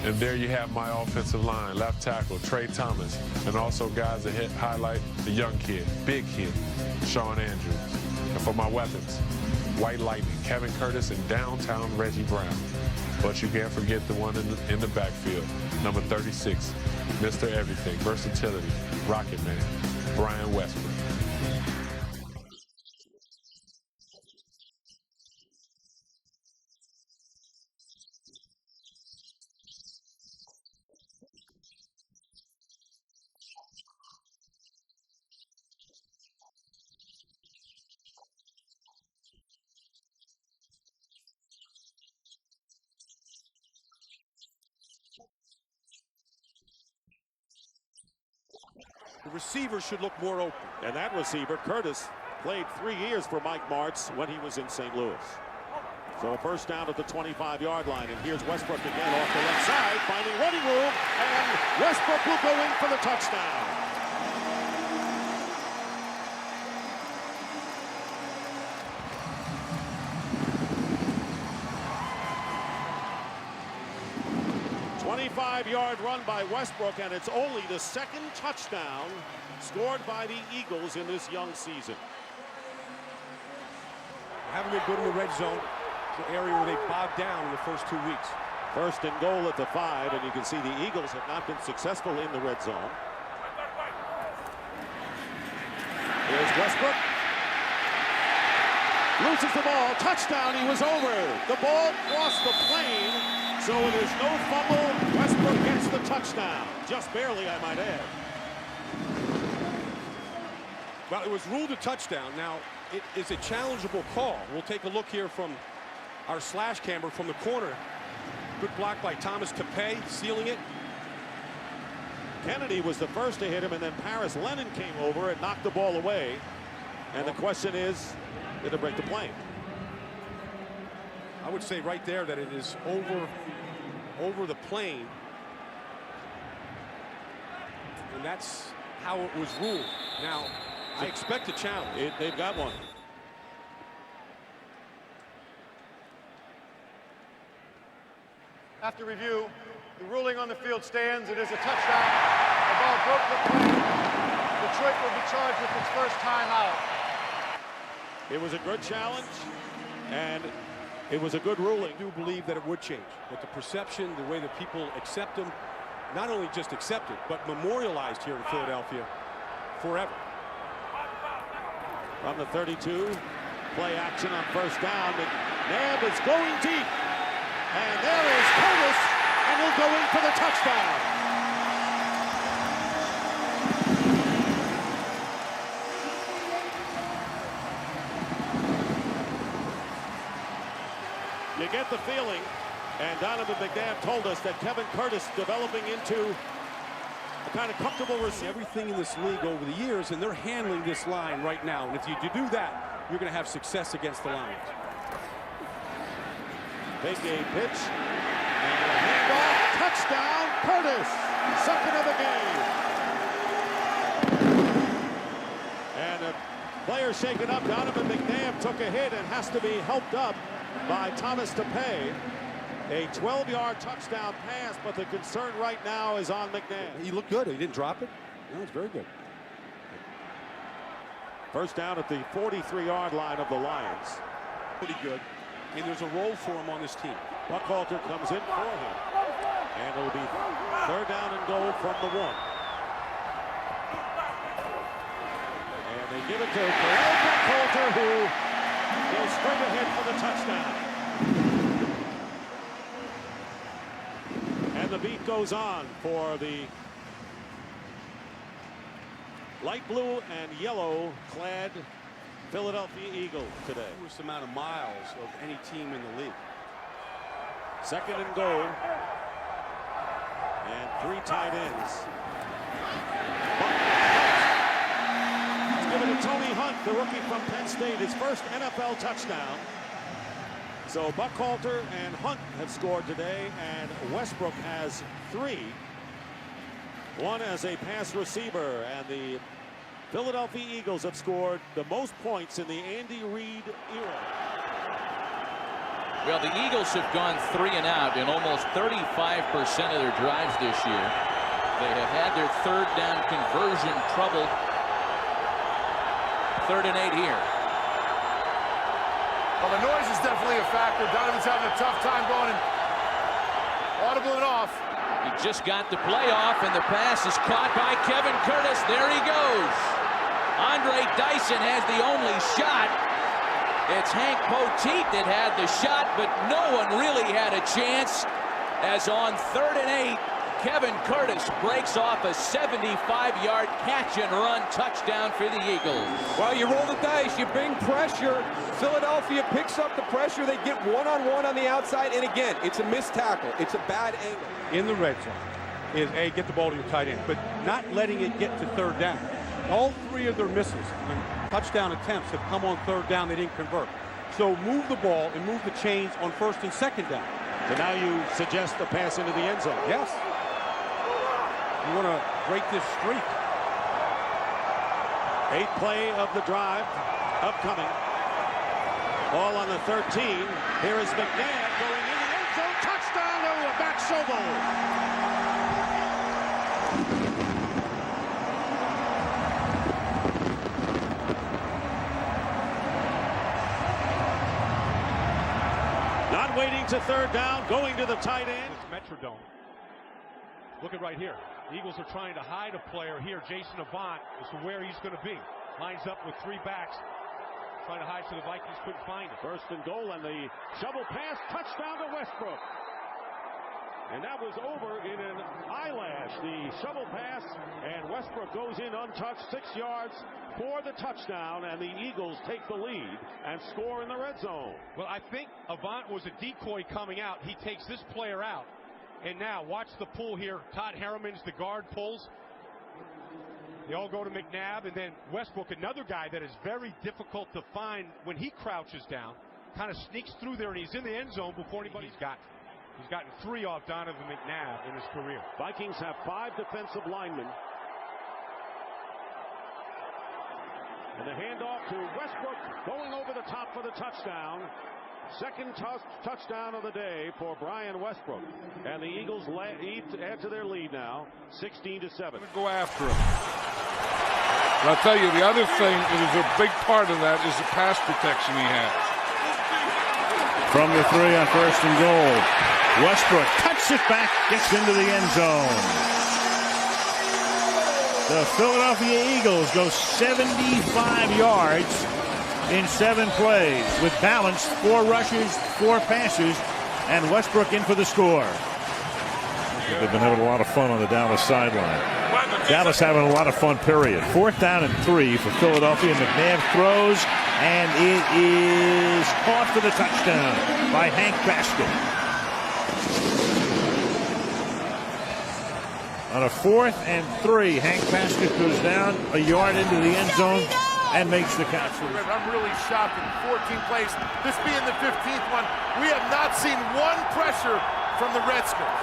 And there you have my offensive line, left tackle, Trey Thomas, and also guys that highlight the young kid, big kid, Sean Andrews. And for my weapons, White Lightning, Kevin Curtis, and downtown Reggie Brown. But you can't forget the one in the backfield, number 36, Mr. Everything, versatility, Rocket Man, Brian Westbrook. The receiver should look more open. And that receiver, Curtis, played 3 years for Mike Martz when he was in St. Louis. So a first down at the 25-yard line. And here's Westbrook again off the left side, finding running room. And Westbrook will go in for the touchdown. Five-yard run by Westbrook, and it's only the second touchdown scored by the Eagles in this young season. Haven't been good in the red zone, the area where they bogged down in the first 2 weeks. First and goal at the 5, and you can see the Eagles have not been successful in the red zone. Here's Westbrook. Loses the ball. Touchdown. He was over. The ball crossed the plane. So there's no fumble. Westbrook gets the touchdown. Just barely, I might add. Well, it was ruled a touchdown. Now, it is a challengeable call. We'll take a look here from our slash camera from the corner. Good block by Thomas Tapé, sealing it. Kennedy was the first to hit him, and then Paris Lennon came over and knocked the ball away. And the question is, did it break the plane? I would say right there that it is over the plane. And that's how it was ruled. Now, I expect a challenge. They've got one. After review, the ruling on the field stands. It is a touchdown. The ball broke the plane. Detroit will be charged with its first timeout. It was a good challenge, and it was a good ruling. I do believe that it would change, but the perception, the way that people accept him, not only just accepted, but memorialized here in Philadelphia forever. From the 32, play action on first down. McNabb is going deep, and there is Curtis, and he'll go in for the touchdown. You get the feeling, and Donovan McNabb told us that Kevin Curtis developing into a kind of comfortable receiver. Everything in this league over the years, and they're handling this line right now. And if you do that, you're going to have success against the Lions. Big game pitch, and a handoff, touchdown, Curtis, second of the game. And a player shaken up. Donovan McNabb took a hit and has to be helped up by Thomas Tapé. A 12-yard touchdown pass, but the concern right now is on McNabb. He looked good. He didn't drop it. No, it's very good. First down at the 43-yard line of the Lions. Pretty good. And there's a role for him on this team. Buckhalter comes in for him. And it'll be third down and goal from the 1. And they give it to Buckhalter, who goes straight ahead for the touchdown. And the beat goes on for the light blue and yellow clad Philadelphia Eagles today. Most amount of miles of any team in the league. Second and goal. And 3 tight ends. Let's give it to Tony Hunt, the rookie from Penn State, his first NFL touchdown. So Buckhalter and Hunt have scored today, and Westbrook has 3. One as a pass receiver, and the Philadelphia Eagles have scored the most points in the Andy Reid era. Well, the Eagles have gone 3 and out in almost 35% of their drives this year. They have had their third down conversion trouble. 3rd and 8 here. Well, the noise is definitely a factor. Donovan's having a tough time going and audibling off. He just got the play off, and the pass is caught by Kevin Curtis. There he goes. Andre Dyson has the only shot. It's Hank Poteet that had the shot, but no one really had a chance, as on 3rd and 8, Kevin Curtis breaks off a 75-yard catch-and-run touchdown for the Eagles. Well, you roll the dice, you bring pressure. Philadelphia picks up the pressure. They get one-on-one on the outside, and again, it's a missed tackle. It's a bad angle. In the red zone is, A, get the ball to your tight end, but not letting it get to 3rd down. All 3 of their misses and touchdown attempts have come on 3rd down. They didn't convert. So move the ball and move the chains on 1st and 2nd down. So now you suggest the pass into the end zone. Yes. You want to break this streak. 8th play of the drive upcoming. Ball on the 13. Here is McNabb going in the end zone. Touchdown to back Sobel. Not waiting to 3rd down, going to the tight end. It's Metrodome. Look at right here. The Eagles are trying to hide a player here. Jason Avant as to where he's going to be. Lines up with 3 backs. Trying to hide so the Vikings couldn't find him. 1st and goal, and the shovel pass, touchdown to Westbrook. And that was over in an eyelash. The shovel pass, and Westbrook goes in untouched, 6 yards for the touchdown, and the Eagles take the lead and score in the red zone. Well, I think Avant was a decoy coming out. He takes this player out. And now watch the pull here. Todd Harriman's the guard pulls. They all go to McNabb, and then Westbrook, another guy that is very difficult to find when he crouches down, kind of sneaks through there, and he's in the end zone before anybody's got. He's gotten 3 off Donovan McNabb in his career. Vikings have 5 defensive linemen. And the handoff to Westbrook, going over the top for the touchdown. 2nd touchdown of the day for Brian Westbrook. And the Eagles add to their lead now, 16-7. Go after him. But I'll tell you, the other thing that is a big part of that is the pass protection he has. From the 3 on 1st and goal. Westbrook cuts it back, gets into the end zone. The Philadelphia Eagles go 75 yards in 7 plays with balance, 4 rushes, 4 passes, and Westbrook in for the score. They've been having a lot of fun on the Dallas sideline. Dallas having a lot of fun, period. 4th down and 3 for Philadelphia. McNabb throws, and it is caught for the touchdown by Hank Basket. On a 4th and 3, Hank Basket goes down a yard into the end zone and makes the catch. I'm really shocked in 14 plays, this being the 15th one. We have not seen one pressure from the Redskins.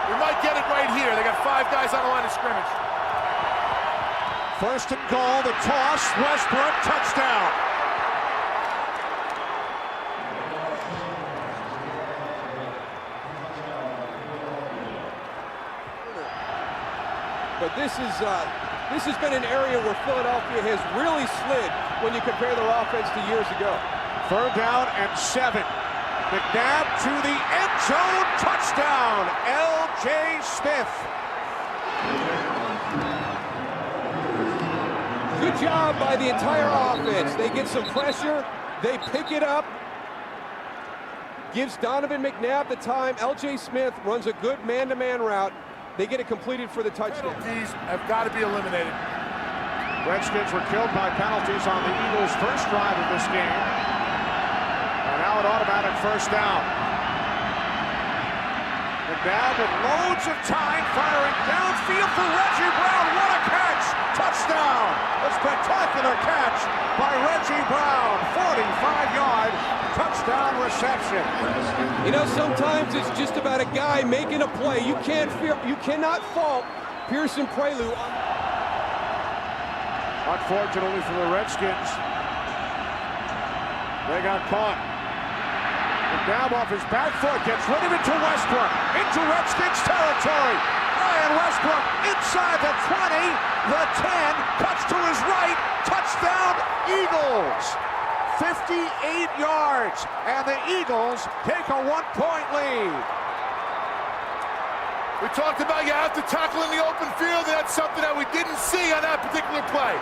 We might get it right here. They got 5 guys on the line of scrimmage. 1st and goal, the toss, Westbrook, touchdown. But this has been an area where Philadelphia has really slid when you compare their offense to years ago. 3rd down and 7. McNabb to the end zone, touchdown, L.J. Smith. Good job by the entire offense. They get some pressure, they pick it up, gives Donovan McNabb the time. L.J. Smith runs a good man-to-man route. They get it completed for the touchdown. Penalties have got to be eliminated. Redskins were killed by penalties on the Eagles' first drive of this game. And now an automatic 1st down. McNabb with loads of time, firing downfield for Reggie Brown. What a catch! Touchdown! A spectacular catch by Reggie Brown. 45-yard touchdown reception. You know, sometimes it's just about a guy making a play. You cannot fault Pearson Prelude. Unfortunately for the Redskins, they got caught. The dab off his back foot gets rid of it to Westbrook. Into Redskins territory. Brian Westbrook inside the 20, the 10, cuts to his right, touchdown Eagles. 58 yards, and the Eagles take a 1-point lead. We talked about you have to tackle in the open field. That's something that we didn't see on that particular play.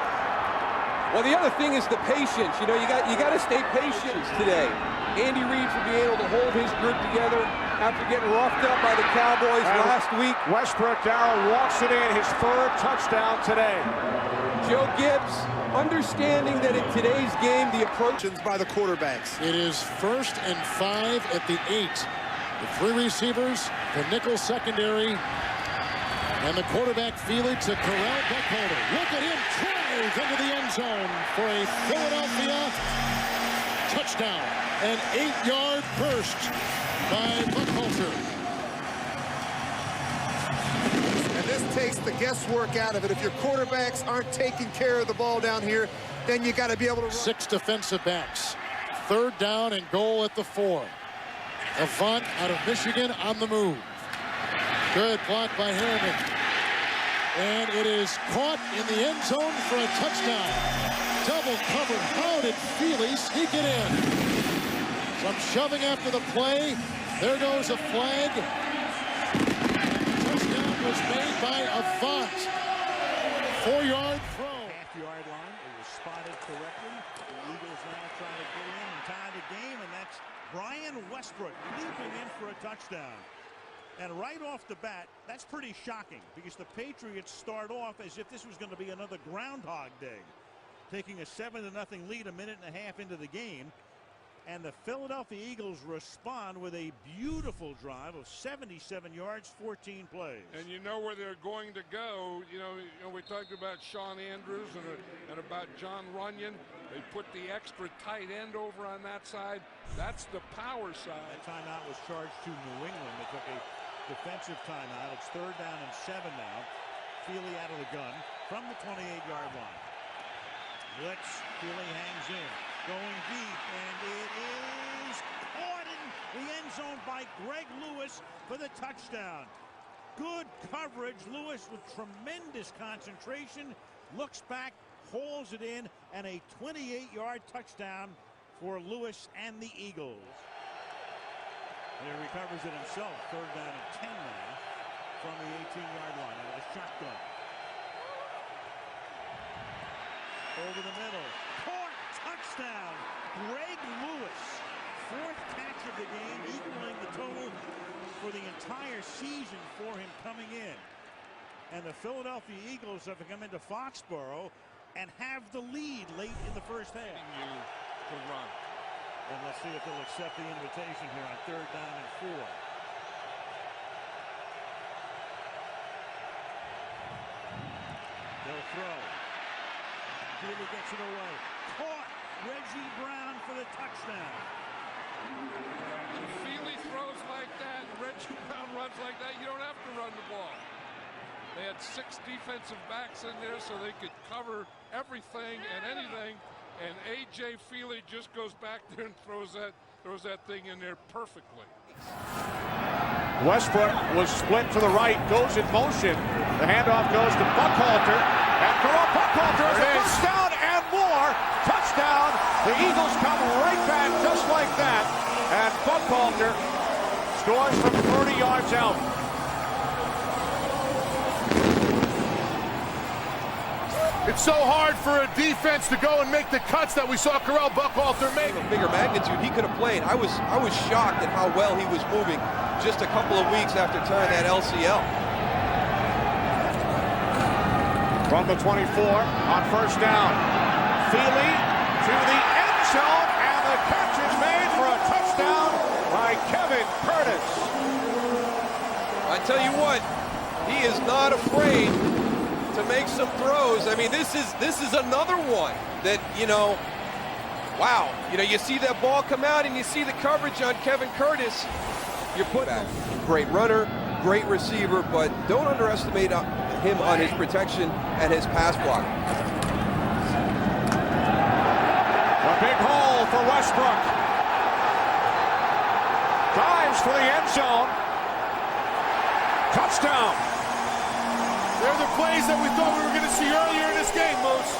Well, the other thing is the patience. You know, you got to stay patient today. Andy Reid for being able to hold his group together after getting roughed up by the Cowboys last week. Westbrook, Darrell walks it in, his third touchdown today. Joe Gibbs, understanding that in today's game, the approach by the quarterbacks. It is 1st and 5 at the 8. The 3 receivers, the nickel secondary, and the quarterback Feely to Corral Buckholder. Look at him drive into the end zone for a Philadelphia touchdown. An 8-yard burst by Buckholder. And this takes the guesswork out of it. If your quarterbacks aren't taking care of the ball down here, then you got to be able to run. 6 defensive backs. 3rd down and goal at the 4. Avant out of Michigan on the move. Good block by Harriman. And it is caught in the end zone for a touchdown. Double covered. How did Feely sneak it in? Some shoving after the play. There goes a flag. Touchdown was made by Avant. 4-yard throw. Half-yard line. It was spotted correctly. The Eagles now trying to get in and tie the game, and that's Brian Westbrook leaping in for a touchdown. And right off the bat, that's pretty shocking because the Patriots start off as if this was going to be another Groundhog Day, taking a 7-0 lead a minute and a half into the game. And the Philadelphia Eagles respond with a beautiful drive of 77 yards, 14 plays. And you know where they're going to go. You know we talked about Sean Andrews and about John Runyon. They put the extra tight end over on that side. That's the power side. That timeout was charged to New England. They took a defensive timeout. It's 3rd down and 7 now. Feely out of the gun from the 28-yard line. Blitz. Feely hangs in. Going deep, and it is caught in the end zone by Greg Lewis for the touchdown. Good coverage. Lewis with tremendous concentration. Looks back, hauls it in, and a 28-yard touchdown for Lewis and the Eagles. And he recovers it himself. 3rd down and 10 now from the 18-yard line out of the shotgun. Over the middle. Caught. Touchdown. Greg Lewis. 4th catch of the game, equaling the total for the entire season for him coming in. And the Philadelphia Eagles have come into Foxborough and have the lead late in the first half. To run. And let's see if they'll accept the invitation here on 3rd down and 4. They'll throw. Feely gets it away. Caught. Reggie Brown for the touchdown. If Feely throws like that, Reggie Brown runs like that, you don't have to run the ball. They had 6 defensive backs in there so they could cover everything and anything. And A.J. Feely just goes back there and throws that thing in there perfectly. Westbrook was split to the right, goes in motion. The handoff goes to Buckholter. And Corral Buckholter is a touchdown and more. Touchdown. The Eagles come right back just like that. And Buckholter scores from 30 yards out. It's so hard for a defense to go and make the cuts that we saw Corral Buckholter make. Bigger magnitude, he could have played. I was shocked at how well he was moving just a couple of weeks after tearing that LCL. From the 24 on 1st down. Feely to the end zone, and the catch is made for a touchdown by Kevin Curtis. I tell you what, he is not afraid to make some throws. I mean, this is another one that, wow. You see that ball come out and you see the coverage on Kevin Curtis. You're putting great runner, great receiver, but don't underestimate him on his protection and his pass block. A big hole for Westbrook. goes for the end zone. Touchdown. They're the plays that we thought we were going to see earlier in this game, Moose.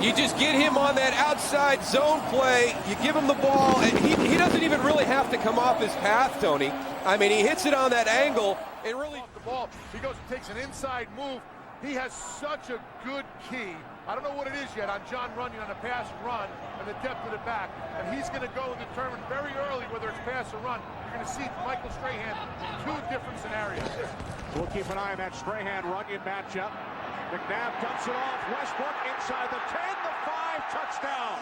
You just get him on that outside zone play. You give him the ball, and he doesn't even really have to come off his path, Tony. I mean, he hits it on that angle and really Off the ball. He goes and takes an inside move. He has such a good key. I don't know what it is yet on John Runyon on the pass and run and the depth of the back. And he's going to go and determine very early whether it's pass or run. You're going to see Michael Strahan in two different scenarios. We'll keep an eye on that Strahan-Runyon matchup. McNabb dumps it off. Westbrook inside the 10, the 5, touchdown.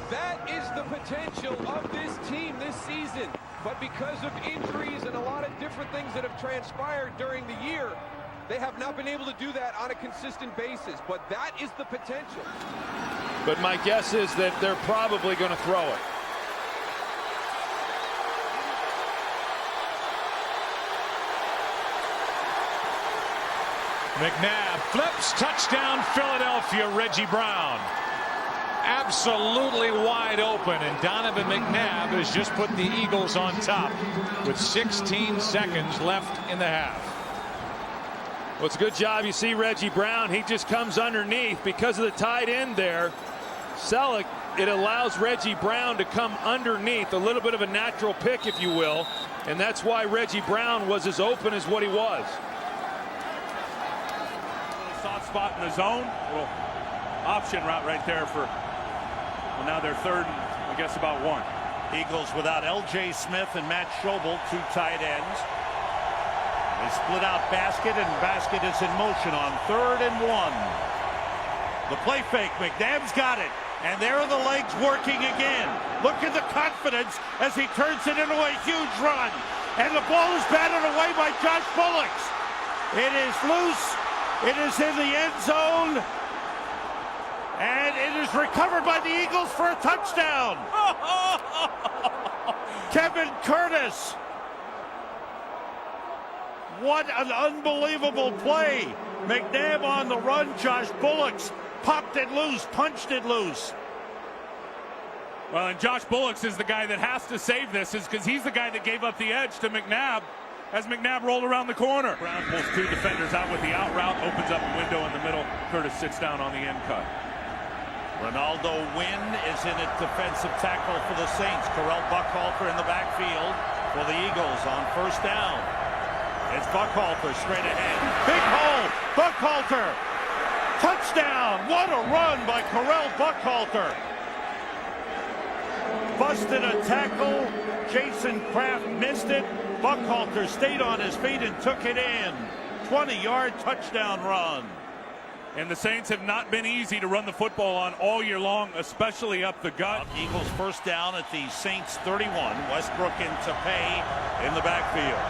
that is the potential of this team this season. But because of injuries and a lot of different things that have transpired during the year, they have not been able to do that on a consistent basis. But that is the potential. But my guess is that they're probably going to throw it. McNabb flips, touchdown Philadelphia, Reggie Brown. Absolutely wide open, and Donovan McNabb has just put the Eagles on top with 16 seconds left in the half. Well, it's a good job. You see Reggie Brown, he just comes underneath because of the tight end there. Selleck, it allows Reggie Brown to come underneath, a little bit of a natural pick, if you will, and that's why Reggie Brown was as open as what he was. Soft spot in the zone, little option route right there for, well, now they're third and I guess about one. Eagles without L.J. Smith and Matt Schobel, two tight ends. They split out Basket, and Basket is in motion on 3rd and 1. The play fake, McNabb's got it, and there are the legs working again. Look at the confidence as he turns it into a huge run, and the ball is batted away by Josh Bullocks. It is loose. It is in the end zone, and it is recovered by the Eagles for a touchdown. Kevin Curtis. What an unbelievable play. McNabb on the run. Josh Bullocks popped it loose, punched it loose. Well, and Josh Bullocks is the guy that has to save this, is because he's the guy that gave up the edge to McNabb as McNabb rolled around the corner. Brown pulls two defenders out with the out route, opens up a window in the middle. Curtis sits down on the end cut. Ronaldo Wynn is in at defensive tackle for the Saints. Correll Buckhalter in the backfield for the Eagles on 1st down. It's Buckhalter straight ahead. Big hole. Buckhalter. Touchdown. What a run by Correll Buckhalter. Busted a tackle. Jason Kraft missed it. Buckhalter stayed on his feet and took it in. 20-yard touchdown run. And the Saints have not been easy to run the football on all year long, especially up the gut. Eagles 1st down at the Saints 31. Westbrook into pay in the backfield.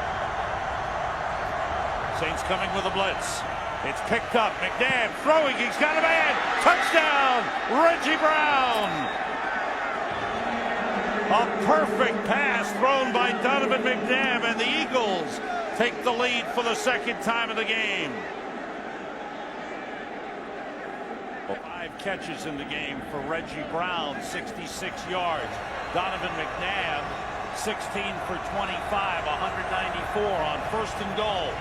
Saints coming with a blitz. It's picked up. McNabb throwing. He's got a man. Touchdown, Reggie Brown. A perfect pass thrown by Donovan McNabb, and the Eagles take the lead for the 2nd time of the game. 5 catches in the game for Reggie Brown, 66 yards. Donovan McNabb, 16 for 25, 194 on 1st and goal.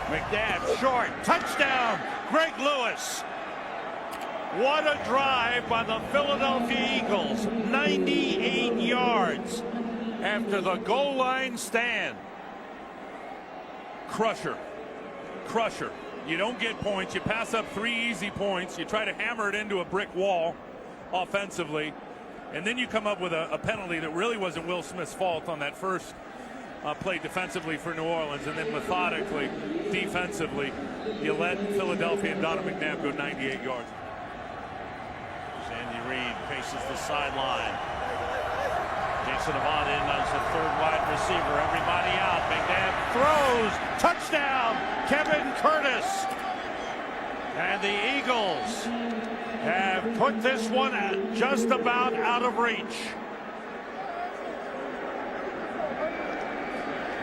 McNabb short, touchdown, Greg Lewis. What a drive by the Philadelphia Eagles, 98 yards after the goal line stand. Crusher. You don't get points. You pass up 3 easy points. You try to hammer it into a brick wall offensively. And then you come up with a penalty that really wasn't Will Smith's fault on that first play defensively for New Orleans. And then methodically, defensively, you let Philadelphia and Donovan McNabb go 98 yards. Andy Reid paces the sideline. Jason Avant in as the 3rd wide receiver. Everybody out. McNabb throws. Touchdown, Kevin Curtis. And the Eagles have put this one just about out of reach.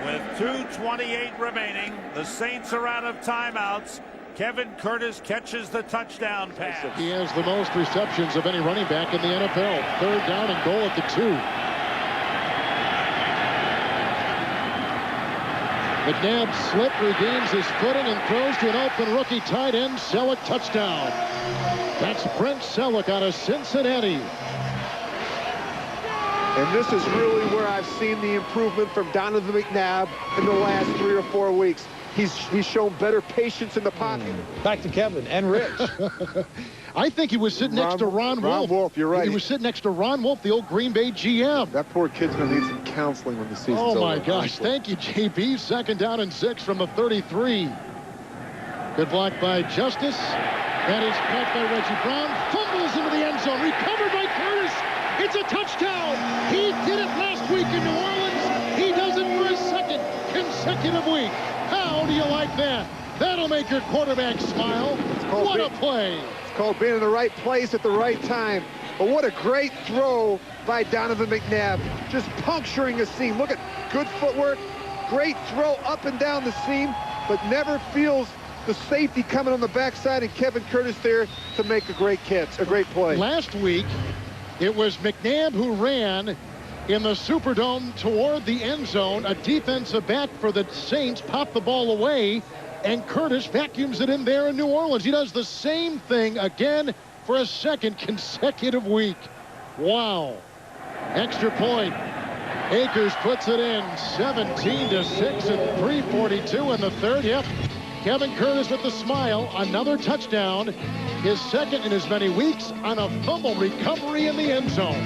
With 2:28 remaining, the Saints are out of timeouts. Kevin Curtis catches the touchdown pass. He has the most receptions of any running back in the NFL. 3rd down and goal at the 2. McNabb slipped, regains his footing, and throws to an open rookie tight end. Selleck touchdown. That's Brent Selleck out of Cincinnati. And this is really where I've seen the improvement from Donovan McNabb in the last 3 or 4 weeks. He's shown better patience in the pocket. Back to Kevin and Rich. I think he was sitting next to Ron Wolf. Ron Wolf, you're right. He was sitting next to Ron Wolf, the old Green Bay GM. That poor kid's going to need some counseling when the season's over. Oh, my gosh. Thank you, JB. 2nd down and 6 from the 33. Good block by Justice. That is caught by Reggie Brown. Fumbles into the end zone. Recovered by Curtis. It's a touchdown. He did it last week in New Orleans. He does it for his 2nd consecutive week. How do you like that? That'll make your quarterback smile. What a play. It's called being in the right place at the right time. But what a great throw by Donovan McNabb. Just puncturing a seam. Look at good footwork. Great throw up and down the seam, but never feels the safety coming on the backside, and Kevin Curtis there to make a great catch, a great play. Last week, it was McNabb who ran in the Superdome toward the end zone. A defensive back for the Saints popped the ball away, and Curtis vacuums it in there in New Orleans. He does the same thing again for a 2nd consecutive week. Wow. Extra point. Akers puts it in 17-6 and 3:42 in the 3rd. Yep. Kevin Curtis with the smile. Another touchdown. His 2nd in as many weeks on a fumble recovery in the end zone.